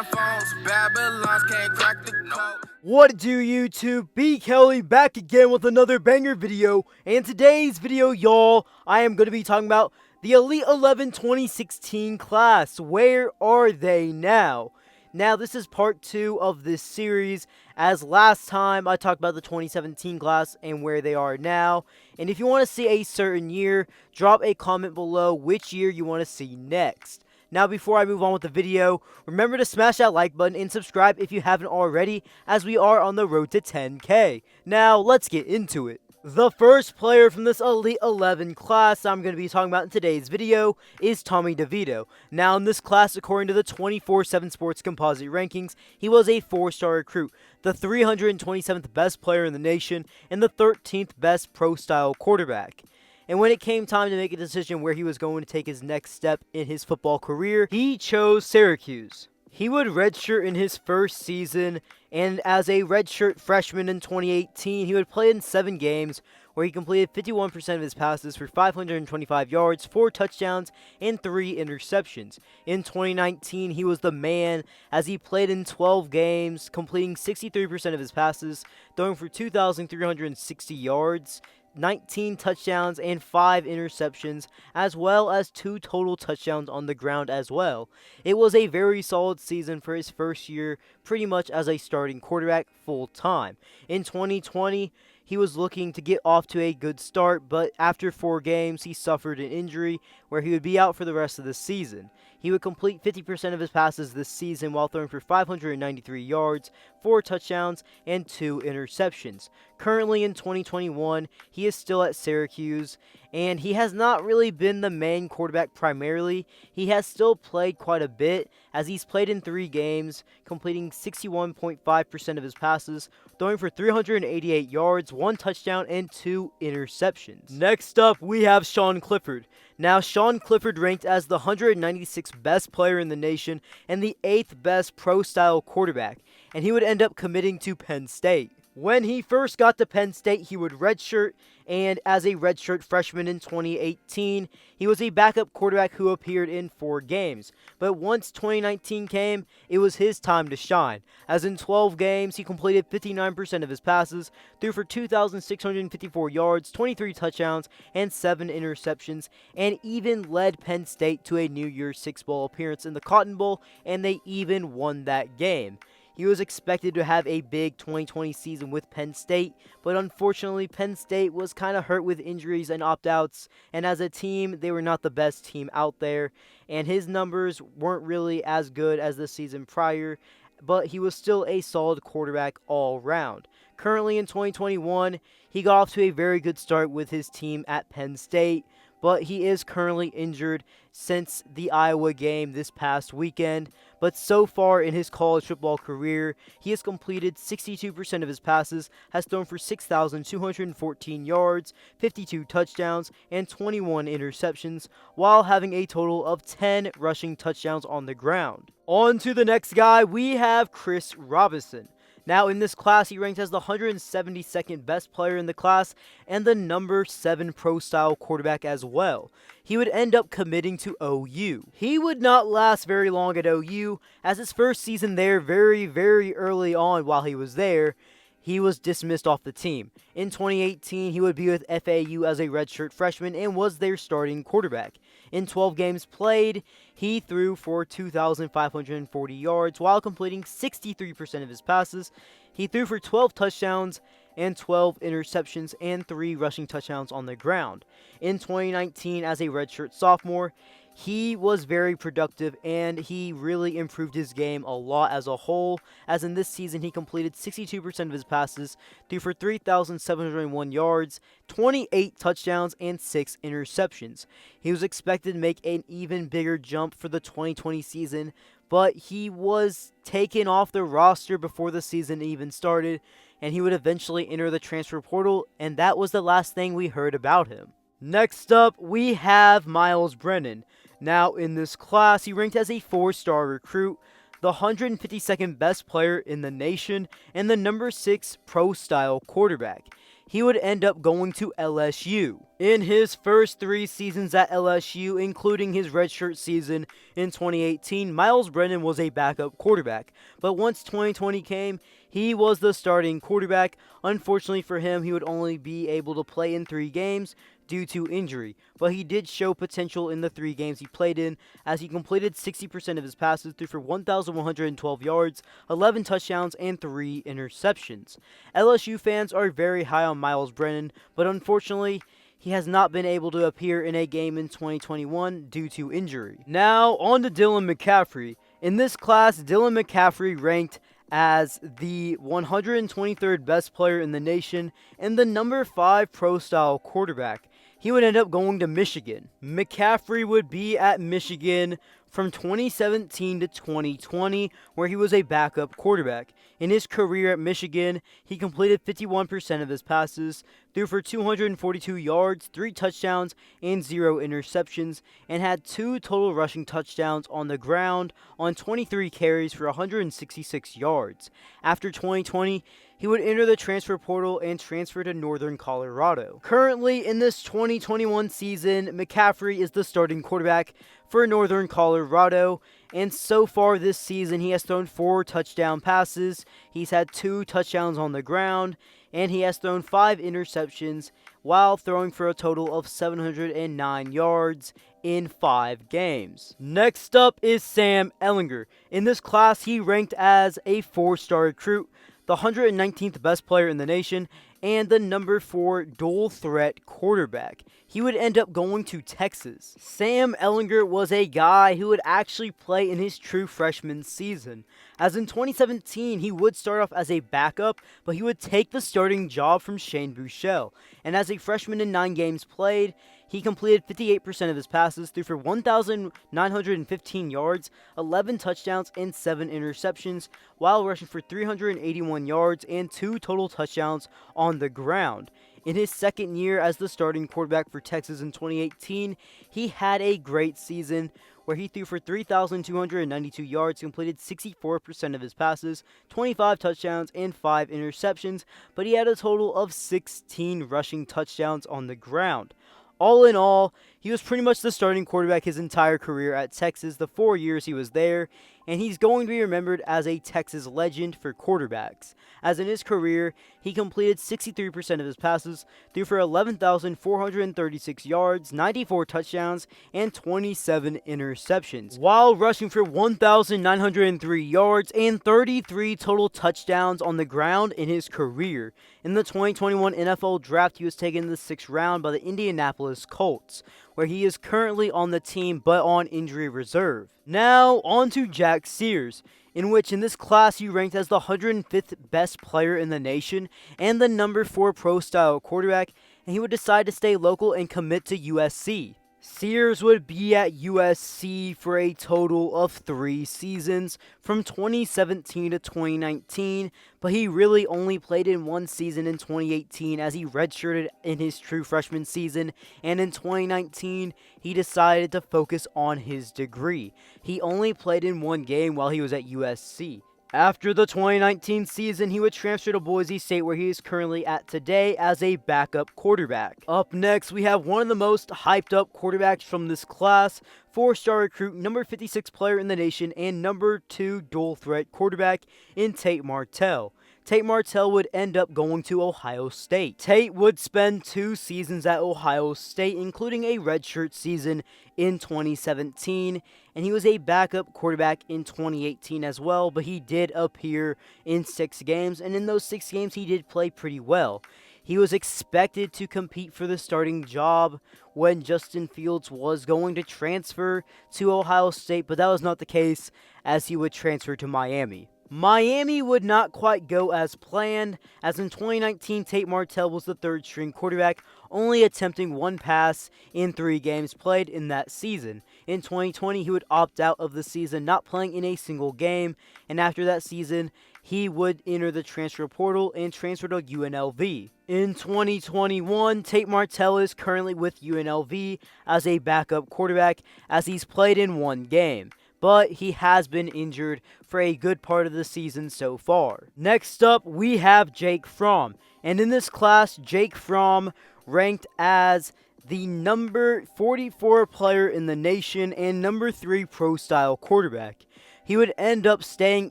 damn phones. Babylons can't crack the code. What do YouTube? B Kelly back again with another banger video. And today's video, y'all, I am going to be talking about the Elite 11 2016 class. Where are they now? Now, this is part 2 of this series, as last time I talked about the 2017 class and where they are now. And if you want to see a certain year, drop a comment below which year you want to see next. Now, before I move on with the video, remember to smash that like button and subscribe if you haven't already, as we are on the road to 10K. Now, let's get into it. The first player from this Elite 11 class I'm going to be talking about in today's video is Tommy DeVito. Now, in this class, according to the 24/7 Sports Composite Rankings, he was a 4-star recruit, the 327th best player in the nation, and the 13th best pro-style quarterback. And when it came time to make a decision where he was going to take his next step in his football career, he chose Syracuse. He would redshirt in his first season, and as a redshirt freshman in 2018, he would play in 7 games where he completed 51% of his passes for 525 yards, 4 touchdowns, and 3 interceptions. In 2019, he was the man as he played in 12 games, completing 63% of his passes, throwing for 2,360 yards, 19 touchdowns and 5 interceptions, as well as 2 total touchdowns on the ground as well. It was a very solid season for his first year, pretty much as a starting quarterback full time. In 2020, he was looking to get off to a good start, but after 4 games, he suffered an injury where he would be out for the rest of the season. He would complete 50% of his passes this season while throwing for 593 yards, 4 touchdowns, and 2 interceptions. Currently in 2021, he is still at Syracuse, and he has not really been the main quarterback primarily. He has still played quite a bit, as he's played in 3 games, completing 61.5% of his passes, throwing for 388 yards, 1 touchdown, and 2 interceptions. Next up, we have Sean Clifford. Now, Sean Clifford ranked as the 196th best player in the nation and the 8th best pro-style quarterback, and he would end up committing to Penn State. When he first got to Penn State, he would redshirt, and as a redshirt freshman in 2018, he was a backup quarterback who appeared in 4 games. But once 2019 came, it was his time to shine, as in 12 games, he completed 59% of his passes, threw for 2,654 yards, 23 touchdowns, and 7 interceptions, and even led Penn State to a New Year's Six Bowl appearance in the Cotton Bowl, and they even won that game. He was expected to have a big 2020 season with Penn State, but unfortunately Penn State was kind of hurt with injuries and opt-outs, and as a team, they were not the best team out there, and his numbers weren't really as good as the season prior, but he was still a solid quarterback all round. Currently in 2021, he got off to a very good start with his team at Penn State, but he is currently injured since the Iowa game this past weekend. But so far in his college football career, he has completed 62% of his passes, has thrown for 6,214 yards, 52 touchdowns, and 21 interceptions, while having a total of 10 rushing touchdowns on the ground. On to the next guy, we have Chris Robison. Now, in this class, he ranked as the 172nd best player in the class and the number 7 pro-style quarterback as well. He would end up committing to OU. He would not last very long at OU, as his first season there, very early on while he was there, he was dismissed off the team. In 2018, he would be with FAU as a redshirt freshman and was their starting quarterback. In 12 games played, he threw for 2,540 yards while completing 63% of his passes. He threw for 12 touchdowns and 12 interceptions and 3 rushing touchdowns on the ground. In 2019, as a redshirt sophomore, he was very productive, and he really improved his game a lot as a whole, as in this season he completed 62% of his passes, threw for 3,701 yards, 28 touchdowns, and 6 interceptions. He was expected to make an even bigger jump for the 2020 season, but he was taken off the roster before the season even started, and he would eventually enter the transfer portal, and that was the last thing we heard about him. Next up, we have Myles Brennan. Now, in this class, he ranked as a 4-star recruit, the 152nd best player in the nation, and the number 6 pro-style quarterback. He would end up going to LSU. In his first 3 seasons at LSU, including his redshirt season in 2018, Myles Brennan was a backup quarterback. But once 2020 came, he was the starting quarterback. Unfortunately for him, he would only be able to play in 3 games due to injury, but he did show potential in the 3 games he played in, as he completed 60% of his passes, threw for 1,112 yards, 11 touchdowns, and 3 interceptions. LSU fans are very high on Myles Brennan, but unfortunately, he has not been able to appear in a game in 2021 due to injury. Now, on to Dylan McCaffrey. In this class, Dylan McCaffrey ranked as the 123rd best player in the nation and the number 5 pro-style quarterback. He would end up going to Michigan. McCaffrey would be at Michigan from 2017 to 2020, where he was a backup quarterback. In his career at Michigan, he completed 51% of his passes, threw for 242 yards, 3 touchdowns, and 0 interceptions, and had 2 total rushing touchdowns on the ground on 23 carries for 166 yards. After 2020, he would enter the transfer portal and transfer to Northern Colorado. Currently, in this 2021 season, McCaffrey is the starting quarterback for Northern Colorado, and so far this season, he has thrown 4 touchdown passes, he's had 2 touchdowns on the ground, and he has thrown 5 interceptions while throwing for a total of 709 yards in 5 games. Next up is Sam Ehlinger. In this class, he ranked as a 4-star recruit, the 119th best player in the nation, and the number 4 dual threat quarterback. He would end up going to Texas. Sam Ehlinger was a guy who would actually play in his true freshman season, as in 2017 he would start off as a backup, but he would take the starting job from Shane Buechele, and as a freshman in 9 games played, he completed 58% of his passes, threw for 1,915 yards, 11 touchdowns, and 7 interceptions, while rushing for 381 yards and 2 total touchdowns on the ground. In his second year as the starting quarterback for Texas in 2018, he had a great season where he threw for 3,292 yards, completed 64% of his passes, 25 touchdowns, and 5 interceptions, but he had a total of 16 rushing touchdowns on the ground. All in all, he was pretty much the starting quarterback his entire career at Texas, the 4 years he was there, and he's going to be remembered as a Texas legend for quarterbacks, as in his career, he completed 63% of his passes, threw for 11,436 yards, 94 touchdowns, and 27 interceptions, while rushing for 1,903 yards and 33 total touchdowns on the ground in his career. In the 2021 NFL Draft, he was taken in the 6th round by the Indianapolis Colts, where he is currently on the team but on injury reserve. Now, on to Jack Sears, in which in this class he ranked as the 105th best player in the nation and the number 4 pro-style quarterback, and he would decide to stay local and commit to USC. Sears would be at USC for a total of 3 seasons, from 2017 to 2019, but he really only played in 1 season in 2018 as he redshirted in his true freshman season, and in 2019, he decided to focus on his degree. He only played in 1 game while he was at USC. After the 2019 season, he would transfer to Boise State, where he is currently at today as a backup quarterback. Up next, we have one of the most hyped up quarterbacks from this class, 4-star recruit, number 56 player in the nation, and number 2 dual threat quarterback in Tate Martell. Tate Martell would end up going to Ohio State. Tate would spend 2 seasons at Ohio State, including a redshirt season in 2017, and he was a backup quarterback in 2018 as well, but he did appear in 6 games, and in those 6 games he did play pretty well. He was expected to compete for the starting job when Justin Fields was going to transfer to Ohio State, but that was not the case, as he would transfer to Miami. Miami would not quite go as planned, as in 2019, Tate Martell was the 3rd-string quarterback, only attempting 1 pass in 3 games played in that season. In 2020, he would opt out of the season, not playing in a single game, and after that season, he would enter the transfer portal and transfer to UNLV. In 2021, Tate Martell is currently with UNLV as a backup quarterback, as he's played in 1 game. but he has been injured for a good part of the season so far. Next up, we have Jake Fromm, and in this class, Jake Fromm ranked as the number 44 player in the nation and number 3 pro-style quarterback. He would end up staying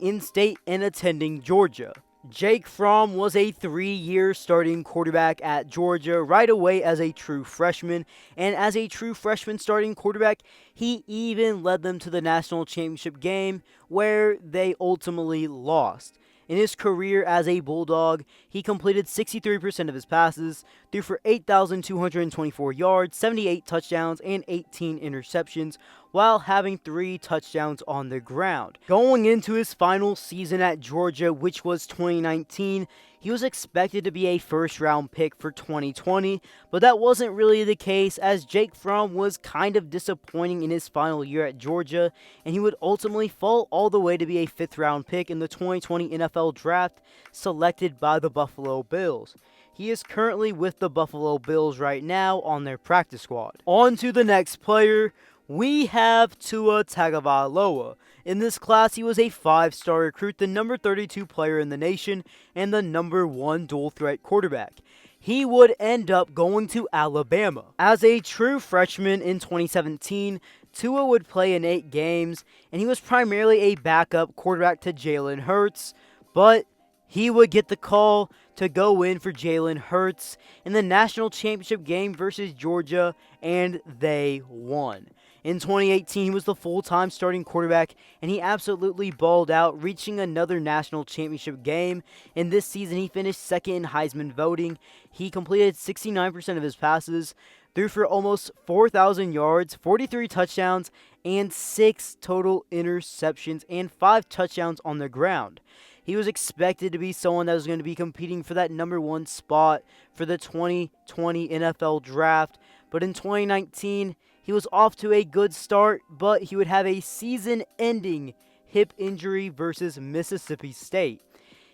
in-state and attending Georgia. Jake Fromm was a 3-year starting quarterback at Georgia right away as a true freshman, and as a true freshman starting quarterback, he even led them to the national championship game where they ultimately lost. In his career as a Bulldog, he completed 63% of his passes, threw for 8,224 yards, 78 touchdowns, and 18 interceptions, while having 3 touchdowns on the ground. Going into his final season at Georgia, which was 2019, he was expected to be a first-round pick for 2020, but that wasn't really the case as Jake Fromm was kind of disappointing in his final year at Georgia, and he would ultimately fall all the way to be a 5th-round pick in the 2020 NFL Draft, selected by the Buffalo Bills. He is currently with the Buffalo Bills right now on their practice squad. On to the next player. We have Tua Tagovailoa. In this class, he was a 5-star recruit, the number 32 player in the nation, and the number 1 dual-threat quarterback. He would end up going to Alabama. As a true freshman in 2017, Tua would play in 8 games, and he was primarily a backup quarterback to Jalen Hurts, but he would get the call to go in for Jalen Hurts in the national championship game versus Georgia, and they won. In 2018, he was the full-time starting quarterback, and he absolutely balled out, reaching another national championship game. In this season, he finished second in Heisman voting. He completed 69% of his passes, threw for almost 4,000 yards, 43 touchdowns, and 6 total interceptions, and 5 touchdowns on the ground. He was expected to be someone that was going to be competing for that number 1 spot for the 2020 NFL Draft, but in 2019, he was off to a good start, but he would have a season-ending hip injury versus Mississippi State.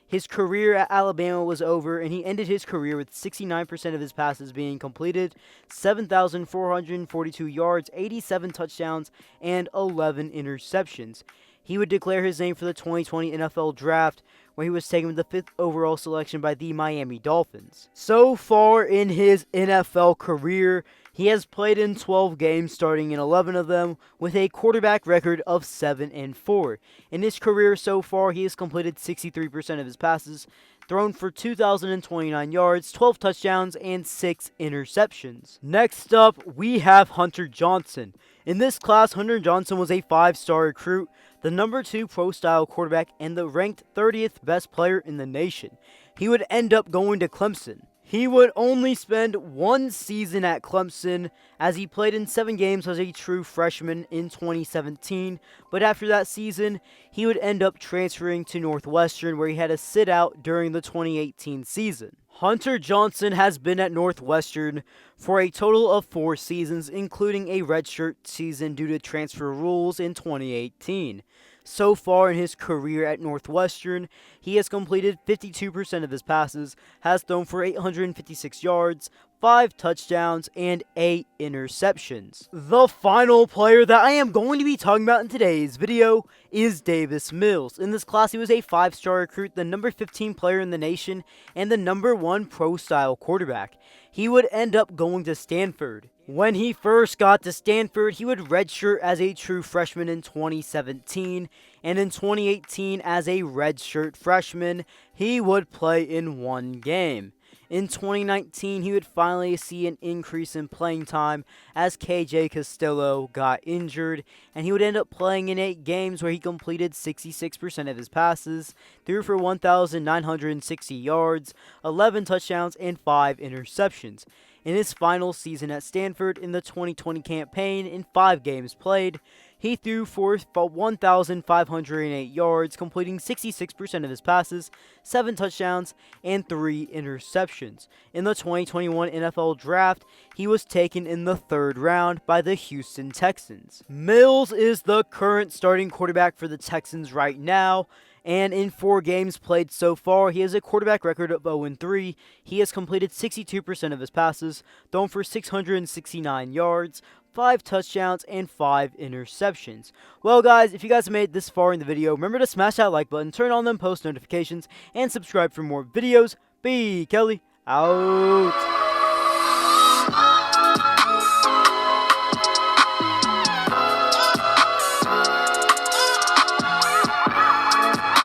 His career at Alabama was over, and he ended his career with 69% of his passes being completed, 7,442 yards, 87 touchdowns, and 11 interceptions. He would declare his name for the 2020 NFL Draft, where he was taken with the 5th overall selection by the Miami Dolphins. So far in his NFL career, he has played in 12 games, starting in 11 of them, with a quarterback record of 7-4. In his career so far, he has completed 63% of his passes, thrown for 2,029 yards, 12 touchdowns, and 6 interceptions. Next up, we have Hunter Johnson. In this class, Hunter Johnson was a 5-star recruit, the number 2 pro-style quarterback, and the ranked 30th best player in the nation. He would end up going to Clemson. He would only spend 1 season at Clemson, as he played in 7 games as a true freshman in 2017, but after that season, he would end up transferring to Northwestern, where he had to sit out during the 2018 season. Hunter Johnson has been at Northwestern for a total of 4 seasons, including a redshirt season due to transfer rules in 2018. So far in his career at Northwestern, he has completed 52% of his passes, has thrown for 856 yards, 5 touchdowns, and 8 interceptions. The final player that I am going to be talking about in today's video is Davis Mills. In this class, he was a 5-star recruit, the number 15 player in the nation, and the number 1 pro-style quarterback. He would end up going to Stanford. When he first got to Stanford, he would redshirt as a true freshman in 2017, and in 2018 as a redshirt freshman, he would play in 1 game. In 2019, he would finally see an increase in playing time as KJ Costello got injured, and he would end up playing in 8 games where he completed 66% of his passes, threw for 1,960 yards, 11 touchdowns, and 5 interceptions. In his final season at Stanford in the 2020 campaign, in 5 games played, he threw for 1,508 yards, completing 66% of his passes, 7 touchdowns, and 3 interceptions. In the 2021 NFL Draft, he was taken in the 3rd round by the Houston Texans. Mills is the current starting quarterback for the Texans right now, and in 4 games played so far, he has a quarterback record of 0-3. He has completed 62% of his passes, thrown for 669 yards, 5 touchdowns, and 5 interceptions. Well, guys, if you guys have made it this far in the video, remember to smash that like button, turn on them post notifications, and subscribe for more videos. B. Kelly, out.